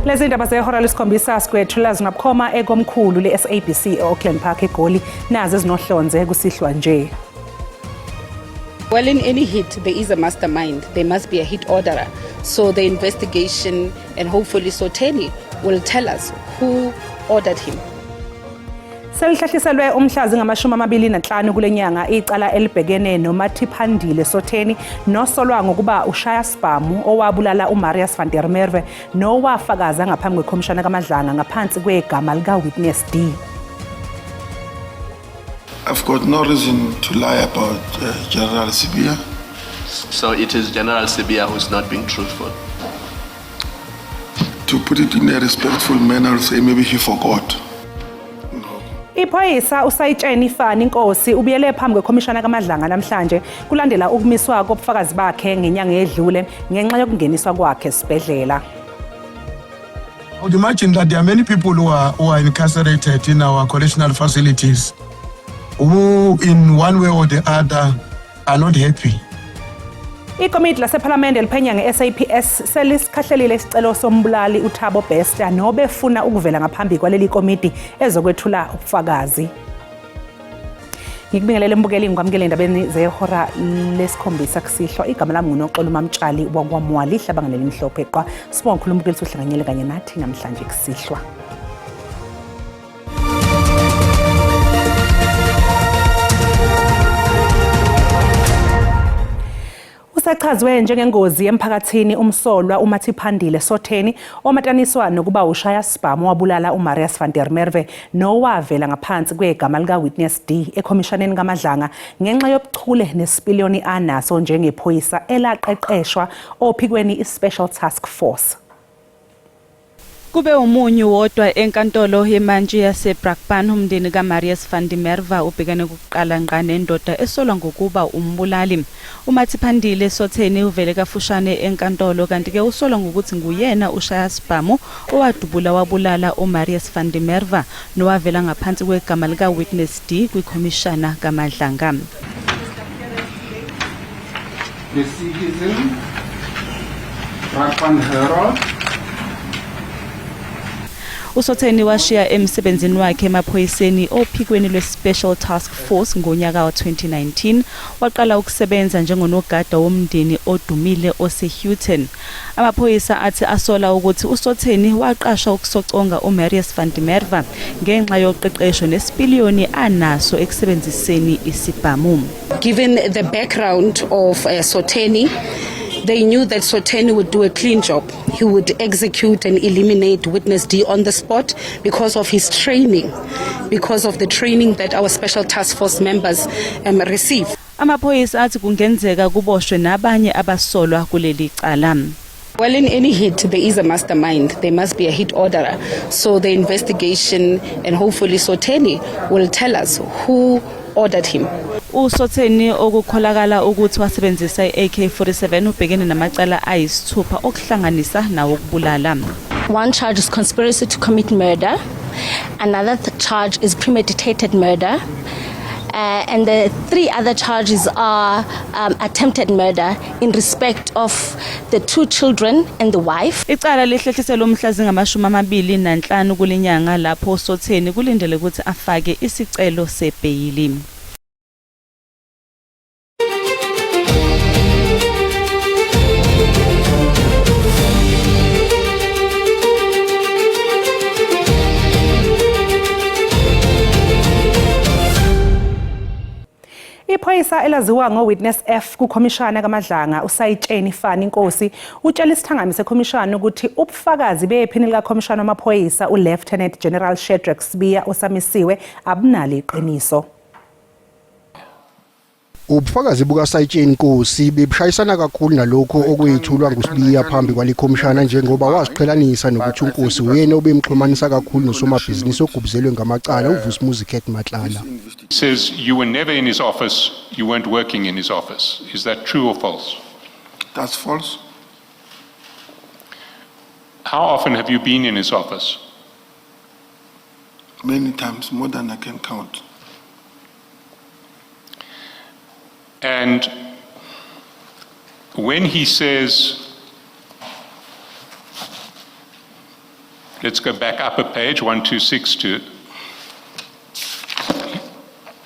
Lezi ndaba zehora lesikhombisa sikwethula zingabukhoma ekomkhulu le-SABC e-Auckland Park eGoli nazo ezinohlonze kusihlwa nje. Well, in any hit, there is a mastermind. There must be a hit orderer. So the investigation and hopefully Sotheni will tell us who ordered him. Selihlahliselwe umhlazi ngama-25 kule nyanga icala elibhekene noMathiphandile Sotheni nosolwa ngokuba ushaya sibhamu owabulala uMarius van der Merwe nowafakaza ngaphambi kwekhomishana kaMadlanga ngaphansi kwegama lika-Witness D. I've got no reason to lie about General Sibiya. So it is General Sibiya who's not being truthful? To put it in a respectful manner, say maybe he forgot. Iphoyisa usayitsheni Fani Nkosi ubuyele phambi kwekhomishana kaMadlanga namhlanje kulandela ukumiswa kobufakazi bakhe ngenyanga edlule ngenxa yokungeniswa kwakhe esibhedlela. I would imagine that there are many people who are incarcerated in our correctional facilities who in one way or the other are not happy. Ikomiti lasePhalamende liphenya nge-SAPS selisikhahlelile isicelo sombulali uThabo Bester nobefuna ukuvela ngaphambi kwaleli komiti ezokwethula ubufakazi. Ngikubingelele mbukeli ngikwamukele endabeni zehora lesikhombisa kusihlwa igama lami nguNoxolo Mamtshali wakwaMwali hlabanga nelimhlophe qwa sibonga ukukhuluma mbukeli sohlanganyele kanye nathi namhlanje kusihlwa. Usachazwe njengengozi emphakathini umsolwa uMathiphandile Sotheni omataniswa nokuba ushaya sibhamu wabulala uMarius van der Merwe nowavela ngaphansi kwegama lika-Witness D ekhomishaneni kaMadlanga ngenxa yobuchule nesipiliyoni anaso njengephoyisa elaqeqeshwa ophikweni i-Special Task Force. Kube umunyu wodwa enkantolo yemantshi yaseBrakpan umndeni kaMarius van der Merwe ubhekene ukuqala ngqa nendoda esolwa ngokuba umbulali. uMathiphandile Sotheni uvele kafushane enkantolo kanti ke usolwa ngokuthi nguyena ushaya sibhamu owadubula wabulala uMarius van der Merwe nowavela ngaphansi kwegama lika-Witness D kwikhomishana kaMadlanga. The Citizen, Brakpan Herald. uSotheni washiya emsebenzini wakhe emaphoyiseni ophikweni lwe-Special Task Force ngonyaka wa-2019 waqala ukusebenza njengonogada womndeni odumile ose-Houghton. Amaphoyisa athi asola ukuthi uSotheni waqasha ukusoconga uMarius van der Merwe ngenxa yoqeqesho nesipiliyoni anaso ekusebenziseni isibhamu. Given the background of Sotheni, they knew that Sotheni would do a clean job. He would execute and eliminate Witness D on the spot because of his training, because of the training that our Special Task Force members receive. Amaphoyisa athi kungenzeka kuboshwe nabanye abasolwa kuleli cala. Well, in any hit, there is a mastermind. There must be a hit orderer. So the investigation and hopefully Sotheni will tell us who ordered him. uSotheni okukholakala ukuthi wasebenzisa i-AK47 ubhekene namacala ayisithupha okuhlanganisa nawo ukubulala. One charge is conspiracy to commit murder, another charge is premeditated murder, and the three other charges are attempted murder in respect of the two children and the wife. Icala lihlehlisela umhlazi ngama-25 kulenyanga lapho uSotheni kulindele ukuthi afake isicelo sebheyili. Iphoyisa elaziwa ngo-Witness F kukhomishana kaMadlanga usayitsheni Fani Nkosi utshela isithangami sekhomishana ukuthi ubufakazi bephini likakhomishana wamaphoyisa uLieutenant General Shadrack Sibiya osamisiwe abunalo iqiniso. Ubufakazi bukaSayitsheni Nkosi bebushayisana kakhulu nalokho okuyithulwa nguSibiya phambi kwalikhomishana njengoba waziqhelanisa nokuthi uNkosi uyena obemxhumanisa kakhulu nosomabhizinisi ogubuzelwe ngamacala uVusumuzi Cat Matlala. Says you were never in his office, you weren't working in his office. Is that true or false? That's false. How often have you been in his office? Many times, more than I can count. And when he says let's go back up a page, 1262.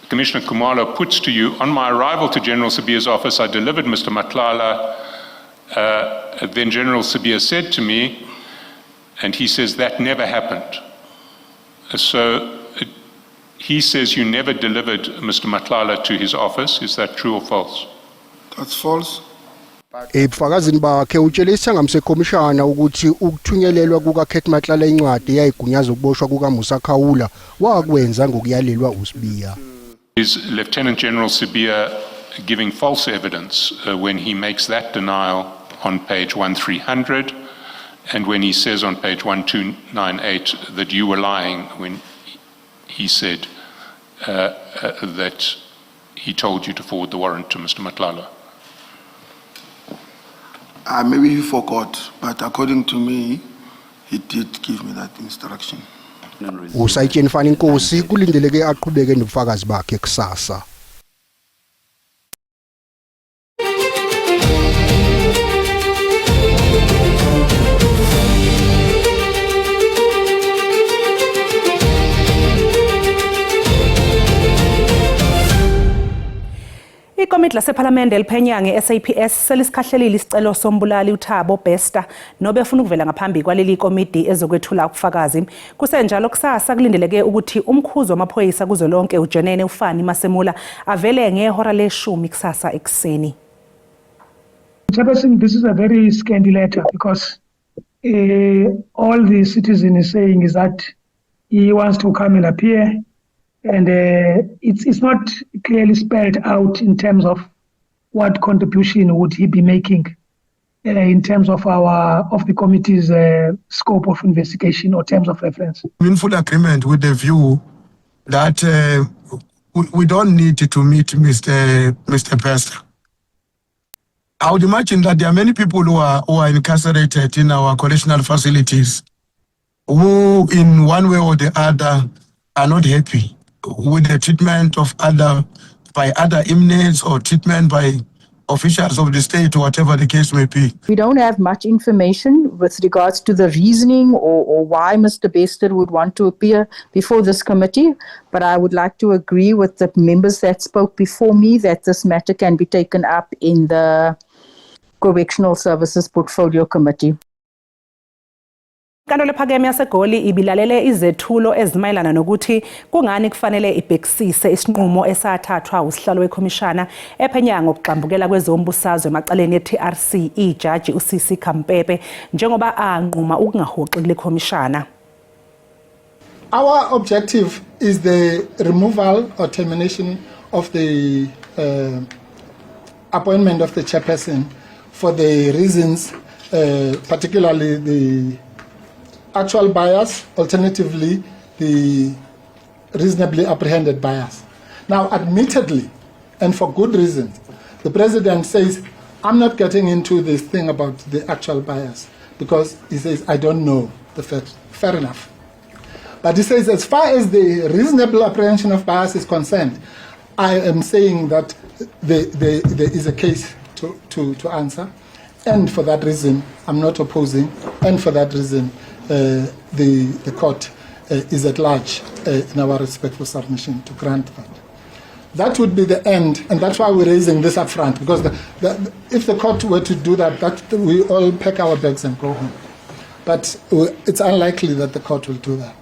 Commissioner Kumalo puts to you, on my arrival to General Sibiya's office, I delivered Mr. Matlala. Then General Sibiya said to me, and he says that never happened. So he says you never delivered Mr. Matlala to his office. Is that true or false? That's false. Ebufakazini bakhe utshele isangamo sekhomishana ukuthi ukuthunyelelwa kukaKhet Matlala incwadi eyayigunyaza ukuboshwa kukaMusa Khawula wakwenza ngokuyalelwa uSibiya. Is Lieutenant General Sibiya giving false evidence when he makes that denial on page 1300 and when he says on page 1298 that you were lying when he said that he told you to forward the warrant to Mr. Matlala? Maybe he forgot, but according to me, he did give me that instruction. Usayitsheni Fani Nkosi kulindeleke aqhubeke nobufakazi bakhe kusasa. Ikomiti lasephalamende eliphenya nge-SAPS selisikhahlelile isicelo sombulali uThabo Bester nobefuna ukuvela ngaphambi kwaleli komiti ezokwethula ubufakazi. Kusenjalo kusasa kulindeleke ukuthi umkhuzi wamaphoyisa kuzolonke uJenene Ufani Masemula avele ngehora leshumi kusasa ekuseni. Chairperson, this is a very scanty letter because all the citizen is saying is that he wants to come and appear. And it's not clearly spelled out in terms of what contribution would he be making in terms of the committee's scope of investigation or terms of reference. I'm in full agreement with the view that we don't need to meet Mr. Bester. I would imagine that there are many people who are incarcerated in our correctional facilities who, in one way or the other, are not happy with the treatment of by other inmates or treatment by officials of the state or whatever the case may be. We don't have much information with regards to the reasoning or why Mr. Bester would want to appear before this committee, but I would like to agree with the members that spoke before me that this matter can be taken up in the Correctional Services Portfolio Committee. Inkantolo ephakeme yaseGoli ibilalele izethulo ezimayelana nokuthi kungani kufanele ibhekisise isinqumo esathathwa usihlalo wekhomishana ephenya ngokugxambukela kwezombusazwe emacaleni eTRC ijaji uSisi Khampepe njengoba anquma ukungahoxi kule khomishana. Our objective is the removal or termination of the appointment of the chairperson for the reasons, particularly the actual bias, alternatively, the reasonably apprehended bias. Now, admittedly, and for good reasons, the president says, I'm not getting into this thing about the actual bias because he says, I don't know the facts. Fair enough. But he says, as far as the reasonable apprehension of bias is concerned, I am saying that there is a case to answer. And for that reason, I'm not opposing. And for that reason, the court is at large in our respectful submission to grant that. That would be the end, and that's why we're raising this up front, because if the court were to do that, we all pack our bags and go home. But it's unlikely that the court will do that.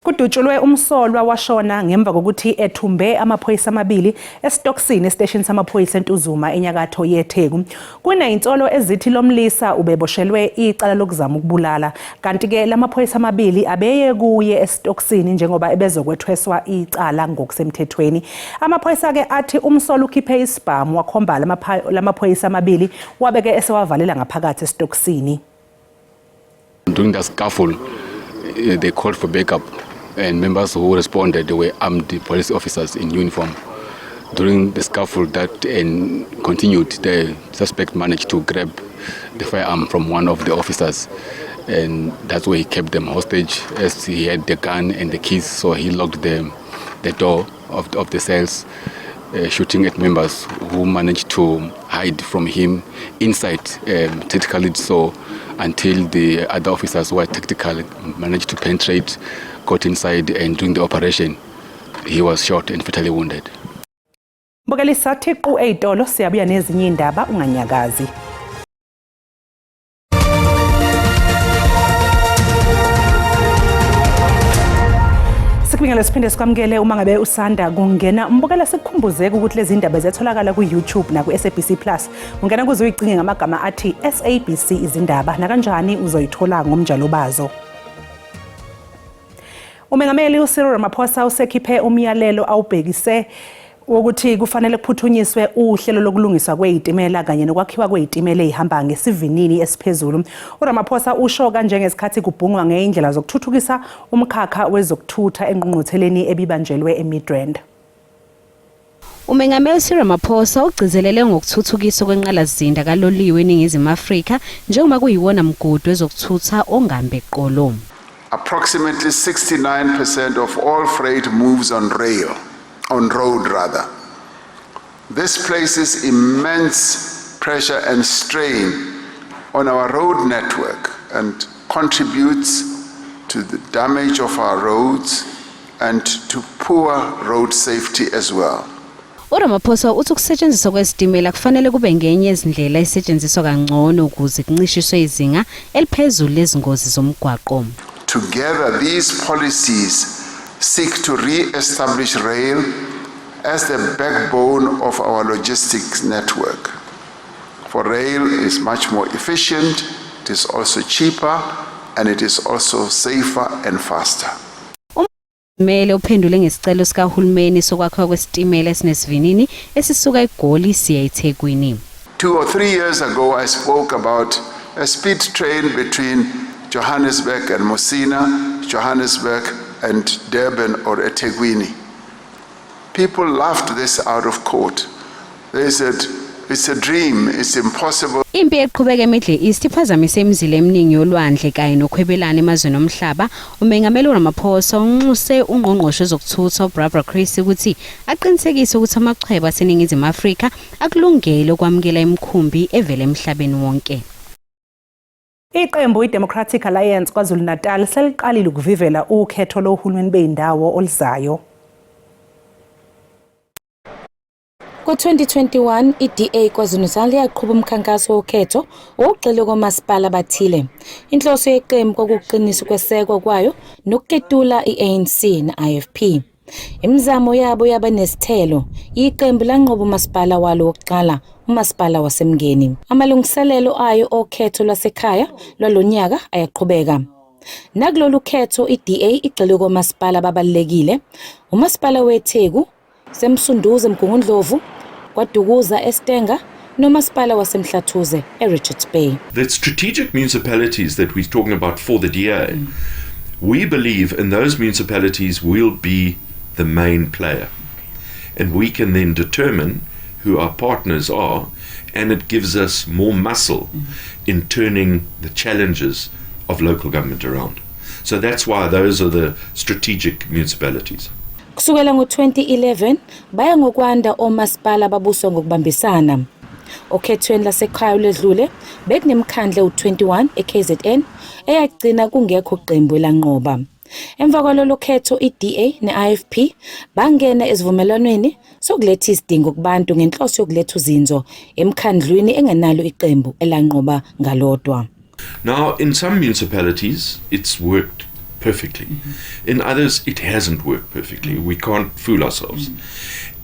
Kudutshulwe umsolwa washona ngemva kokuthi ethumbe amaphoyisa amabili esitoksini estation samaphoyisa eNtuzuma enyakatho yeTheku. Kunezinsolo ezithi lomlisa ubeboshelwe icala lokuzama ukubulala, kanti ke lamaphoyisa amabili abeye kuye esitoksini njengoba ebezokwethweswa icala ngokusemthethweni. Amaphoyisa ke athi umsolwa ukhiphe isibhamu wakhomba lamaphoyisa amabili wabeke esewavalela ngaphakathi esitoksini. During the scuffle, they called for backup. And members who responded, they were armed police officers in uniform. During the scuffle that continued, the suspect managed to grab the firearm from one of the officers, and that's where he kept them hostage, as he had the gun and the keys, so he locked the door of the cells. shooting at members who managed to hide from him inside, tactically so, until the other officers who were tactical managed to penetrate, got inside, and during the operation, he was shot and fatally wounded. Bukalisa Thiqu ey'tolo siyabuya nezinye indaba unganyakazi. Sikubingela siphinde sikwamukele uma ngabe usanda kungena mbukela sikukhumbuzeke ukuthi lezi ndaba ziyatholakala ku-YouTube na ku-SABC Plus. Ungena kuze uyicinge ngamagama athi SABC izindaba na kanjani uzoyithola ngomnjalo bazo. Umengameli uCyril Ramaphosa usekhiphe umyalelo awubhekise ukuthi kufanele kuphuthunyiswe uhlelo lokulungiswa kwezitimela kanye nokwakhiwa kwezitimela ezihamba ngesivinini esiphezulu. uRamaphosa usho kanje ngesikhathi kubhungwa ngeindlela zokuthuthukisa umkhakha wezokuthutha engqungqutheleni ebibanjelwe eMidrand. Umengameli uCyril Ramaphosa ugcizelele ngokuthuthukiswa kwenqalazinda kaloliwe eNingizimu Afrika njengoba kuyiwona mgudu wezokuthutha ongambe qolo. Approximately 69% of all freight moves on road rather. This places immense pressure and strain on our road network and contributes to the damage of our roads and to poor road safety as well. uRamaphosa uthi ukusetshenziswa kwezitimela kufanele kube ngenye izindlela esetshenziswa kangcono ukuze kuncishiswe izinga eliphezulu lezingozi zomgwaqo. Together, these policies seek to re-establish rail as the backbone of our logistics network. For rail is much more efficient, it is also cheaper, and it is also safer and faster. Umele uphendule ngesicelo sikahulumeni sokwakhiwa kwesitimela esinesivinini esisuka eGoli siya eThekwini. 2 or 3 years ago, I spoke about a speed train between Johannesburg and Mosina, Johannesburg and Durban or eThekwini. People laughed this out of court. They said, it's a dream, it's impossible. Impi eqhubeka eMiddle East iphazamise imizila eminingi yolwandle kanye nokhwebelana emazweni omhlaba. Umengameli uRamaphosa unxuse ungqongqoshe wezokuthutha uBarbara Chris ukuthi aqinisekise ukuthi amachweba aseNingizimu Afrika akulungele ukwamukela imikhumbi evela emhlabeni wonke. Iqembu iDemocratic Alliance KwaZulu-Natal seliqalile ukuvivela ukhetho lohulumeni beyindawo olizayo. Ku-2021 iDA KwaZulu-Natal yaqhuba umkhankaso wokhetho okugxile komasipala abathile. Inhloso yeqembu kokuqinisa ukwesekwa kwayo nokuketula iANC neIFP. Imizamo yabo yaba nesithelo. Iqembu lanqoba umasipala walo wokuqala, umasipala waseMngeni. Amalungiselelo ayo okhetho lwasekhaya lwalonyaka ayaqhubeka. Nakulolu khetho iDA igxile komasipala ababalekile. Umasipala weTheku, Semsunduze Mgungundlovu, KwaDukuza eStenga, nomasipala waseMhlathuze eRichards Bay. The strategic municipalities that we're talking about for the DA, we believe in those municipalities will be the main player. And we can then determine who our partners are, and it gives us more muscle in turning the challenges of local government around. So that's why those are the strategic municipalities. Kusukela ngo-2011 baya ngokwanda omasipala ababuswa ngokubambisana. Okhethweni lasekhaya ledlule bekunemikhandla u-21 eKZN eyagcina kungekho qembu elanqoba. Emva kwalolu khetho iDA neIFP bangena esivumelwaneni sokuletha isidingo kubantu ngenhloso yokuletha uzinzo emkhandlwini engenalo iqembu elanqoba ngalodwa. Now, in some municipalities, it's worked perfectly. In others, it hasn't worked perfectly. We can't fool ourselves.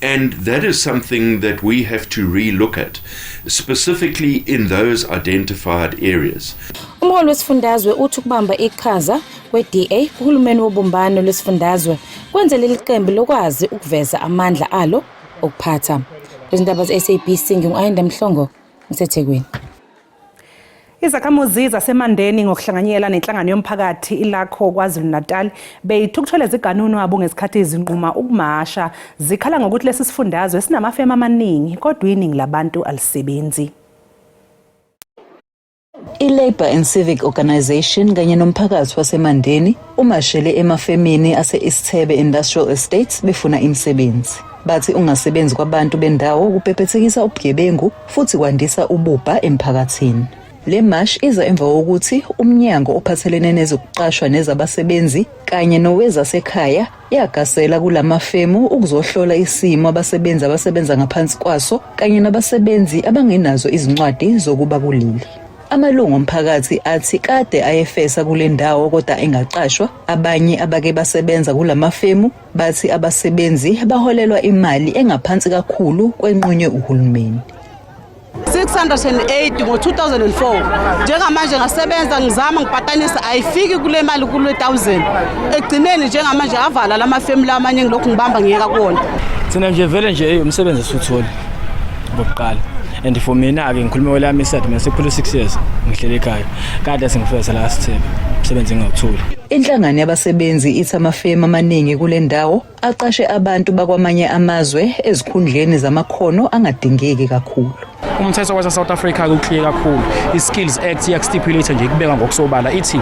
And that is something that we have to re-look at, specifically in those identified areas. Umholi wesifundazwe uthi ukubamba iqhaza kweDA kuhulumeni wobumbano lwesifundazwe kwenza leli qembu lokwazi ukuveza amandla alo okuphatha. Izindaba ze-SABC ngingu-Ayinda Mhlongo ngiseThekwini. Izakhamuzi zaseMandeni ngokuhlanganyela nenhlangano yomphakathi ilakho KwaZulu-Natal beyithukutheleza iganunu abo ngesikhathi izinquma ukumasha zikhala ngokuthi lesi sifundazwe sinamafema amaningi kodwa iningi labantu alisebenzi. I-Labour and Civic Organisation kanye nomphakathi waseMandeni umashele emafemini ase-Isithebe Industrial Estates befuna imisebenzi. bathi ungasebenzi kwabantu bendawo kupepethekisa ubugebengu futhi kwandisa ububha emphakathini. Le mash iza emva kokuthi umnyango ophathelene nezokuqashwa nezabasebenzi kanye nowezasekhaya yagasela kulamafemu ukuzohlola isimo abasebenzi abasebenza ngaphansi kwaso kanye nabasebenzi abangenazo izincwadi zokuba kuleli. Amalungu omphakathi athi kade ayefesa kule ndawo kodwa engaqashwa. Abanye abake basebenza kulamafemu bathi abasebenzi baholelwa imali engaphansi kakhulu kwenqunywe uhulumeni. 608 ngo-2004 njengamanje ngasebenza ngizama ngibhatanisa ayifiki kule mali kule 1000 egcineni njengamanje avala lamafemili amanye ngilokhu ngibamba ngiyeka kuwona. Thina nje vele nje umsebenzi esuthola bokuqala and for mina-ke ngikhulume welami iside mina sekuphele 6 years ngihlele ekhaya kade sengifeza la sithebe umsebenzi ngawutholi. Inhlangano yabasebenzi ithi amafemu amaningi kule ndawo aqashe abantu bakwamanye amazwe ezikhundleni zamakhono angadingeki kakhulu. Umthetho wase-South Africa uclear kakhulu. I-Skills Act iyakustipulate nje kubeka ngokusobala ithi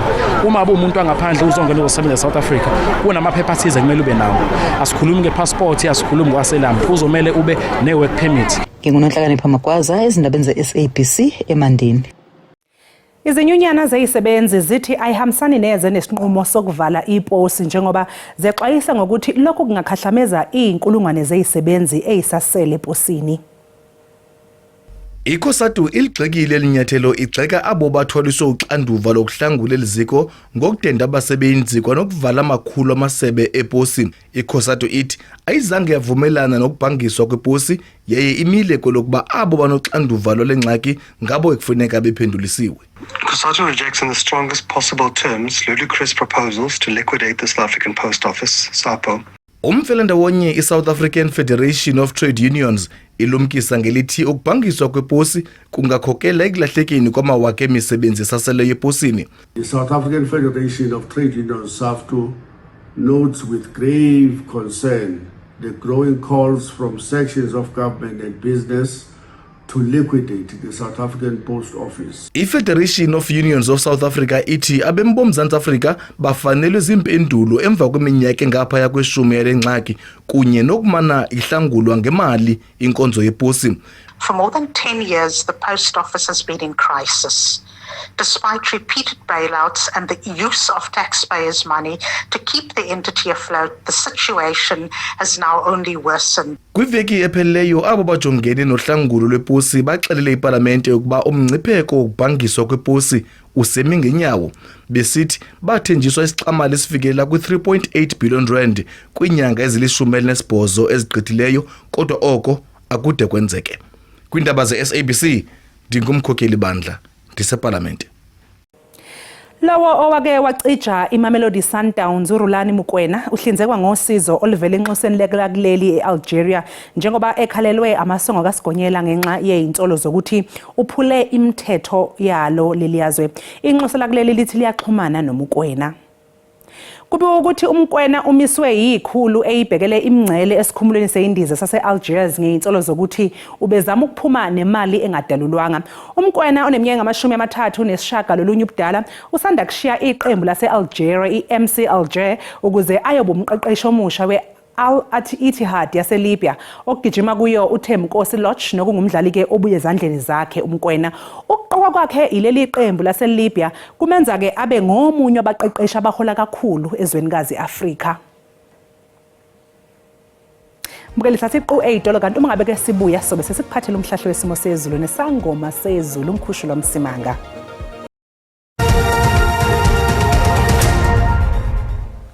uma umuntu angaphandle uzongena uzosebenza e-South Africa kunamaphepha athize kumele ube nawo. Asikhulumi ngepassport, asikhulumi kwaselam, uzomele ube ne-work permit. NginguNonhlakanipho Magwaza ezindabeni ze-SABC eMandeni. Izinyunyana zeyisebenzi zithi ayihambisani neze nesinqumo sokuvala iposi njengoba zexwayisa ngokuthi lokhu kungakhahlameza iy'nkulungwane zeyisebenzi eyisasele eposini. ICOSATU iligxekile linyathelo igxeka abo batholiswe uxanduva lokuhlangula eliziko ngokudenda abasebenzi kwanokuvala amakhulu amasebe eposi. ICOSATU ithi ayizange yavumelana nokubhangiswa kweposi yaye imile kolokuba abo banoxanduva lolengxaki ngabo ekufuneka bephendulisiwe. COSATU rejects in the strongest possible terms ludicrous proposals to liquidate the South African Post Office, SAPO. Umfelandawonye iSouth African Federation of Trade Unions ilumkisa ngelithi ukubhangiswa kweposi kungakhokela ekulahlekeni kwamawakhe emisebenzi esaseleyo eposini. The South African Federation of Trade Unions, SAFTU, notes with grave concern the growing calls from sections of government and business to liquidate the South African Post Office. I-Federation of Unions of South Africa ithi abembomzantsi Afrika bafanelwe zimpendulo emva kweminyaka engaphaya kweshumi yale ngxaki kunye nokumana ihlangulwa ngemali inkonzo yeposi. For more than 10 years, the Post Office has been in crisis. Despite repeated bailouts and the use of taxpayers' money to keep the entity afloat, the situation has now only worsened. Kwiveki epheleyo abo bajongene nohlangulo lweposi baxelele iParlamente ukuba umngcipheko wokubhangiswa kweposi usemi ngenyawo. Besithi bathenjiswa isixamali esifikela kwi-3.8 billion rand kwinyanga ezili-18 ezigqithileyo kodwa oko akude kwenzeke. Kwindaba ze-SABC ndingumkhokheli bandla ndiseParlamente. Lawo owake wacija iMamelodi Sundowns uRulani Mukwena uhlinzekwa ngosizo oluvela enxuseni lekuleli eAlgeria njengoba ekhalelwe amasongo kaSigonyela ngenxa yezinsolo zokuthi uphule imithetho yalo leliyazwe. Inxusa lakuleli lithi liyaxhumana noMukwena. Kubiwa ukuthi uMkwena umiswe yikhulu eyibhekele imingcele esikhumulweni seyindiza sase-Algiers ngezinsolo zokuthi ubezama ukuphuma nemali engadalulwanga. UMkwena oneminyaka ama-39 lolunye ubudala usanda kushiya iqembu lase-Algeria i-MC Alger ukuze ayoba umqeqeshi omusha we-Al Ittihad yaseLibya okugijima kuyo uThemnkosi Lorch nokungumdlali-ke obuye ezandleni zakhe uMkwena. Ukuqokwa kwakhe ileli qembu laseLibya kumenza-ke abe ngomunye wabaqeqeshi abahola kakhulu ezwenikazi Afrika. Mbukeli sathi iqu 8 kanti uma ngabe ke sibuya sobe sesikuphathela umhlahlo wesimo sezulu nesangoma sezulu umkhushulo Msimanga.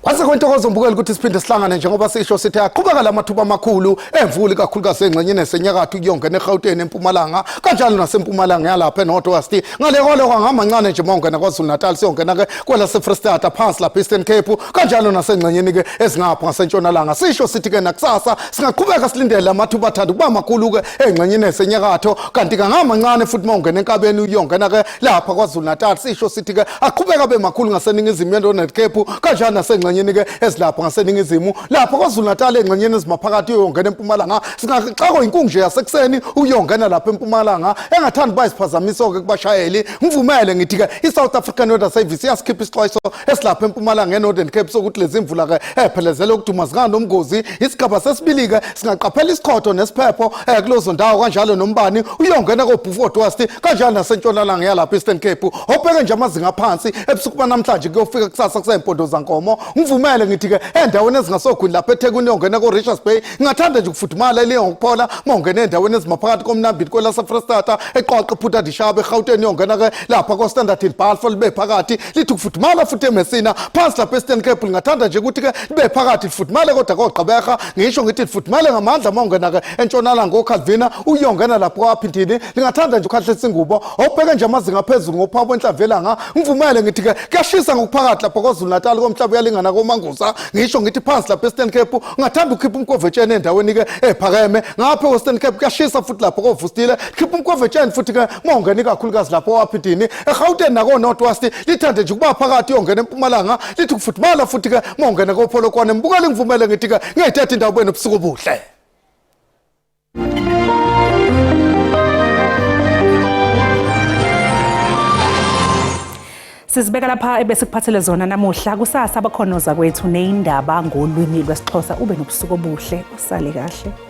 Kwase kwentokozo mbukeli ukuthi siphinde sihlangane njengoba sisho sithi aqhubeka lamathuba amakhulu emvula kakhulukazi engxenyeni esenyakatho yonke neGauteng eMpumalanga kanjalo naseMpumalanga yalapha eNorth West ngale kwalo kwangamancane nje mongena kwaZulu Natal siyongena ke kwela seFreystata phansi lapha eStern Cape kanjalo nasengxenyeni ke ezingapha ngaseNtshonalanga sisho sithi ke nakusasa singaqhubeka silindele amathuba athathu kuba makhulu ke engxenyeni esenyakatho kanti kangamancane futhi mongena enkabeni uyongena ke lapha kwaZulu Natal sisho sithi ke aqhubeka bemakhulu ngaseningizimu yeNorth Cape kanjalo nasengxenyeni ke ezilapha ngaseningizimu lapha kwaZulu Natal engxenyeni ezimaphakathi uyongena eMpumalanga singaxako inkungu nje yasekuseni uyongena lapha eMpumalanga engathandi bayisiphazamiso ke kubashayeli ngivumele ngithi ke iSouth African Weather Service yasikhipha isixwayiso esilapha eMpumalanga eNorthern Cape sokuthi lezi imvula ke ephelezele ukuduma zikaNomgozi isigaba sesibili ke singaqaphela isikhotho nesiphepho kulozo ndawo kanjalo nombani uyongena koBuford West kanjalo nasentshonalanga yalapha eStern Cape obheke nje amazinga phansi ebusuku namhlanje kuyofika kusasa kusempondo zankomo ngivumele ngithi ke endaweni ezingasogwini lapha eThekwini yongena koRichards Bay ngingathanda nje ukufudumala eliyongiphola mongena endaweni ezimaphakathi komnambiti kwelasa Freestata eqoqa iphutha dishaba eGauteng yongena ke lapha koStandard Hill Balfour libe phakathi lithi ukufudumala futhi eMessina phansi lapha eStern Cape ngingathanda nje ukuthi ke libe phakathi lifudumale kodwa koGqeberha ngisho ngithi lifudumale ngamandla mongena ke entshonalanga ngoKalvina uyongena lapha kwaPhindini lingathanda nje ukhahlisa ingubo obheke nje amazinga phezulu ngophapho enhlavelanga ngivumele ngithi ke kuyashisa ngokuphakathi lapha kwaZulu Natal komhlaba uyalingana koMangusa ngisho ngithi phansi lapha eStern Cape ngathanda ukhipha umkovetsheni endaweni ke ephakeme ngapha eStern Cape kuyashisa futhi lapha koVustile khipha umkovetsheni futhi ke mongena ikakhulukazi lapha kwaPhindini eGauteng nako North West lithande nje ukuba phakathi yongena eMpumalanga lithi ukufudumala futhi ke mongena koPolokwane mbukele ngivumele ngithi ke ngiyithethe indawo benu ubusuku obuhle. Sizibeka lapha ebese kuphathele zona namuhla kusasa abakhonoza kwethu neindaba ngolwimi lwesiXhosa ube nobusuku obuhle usale kahle.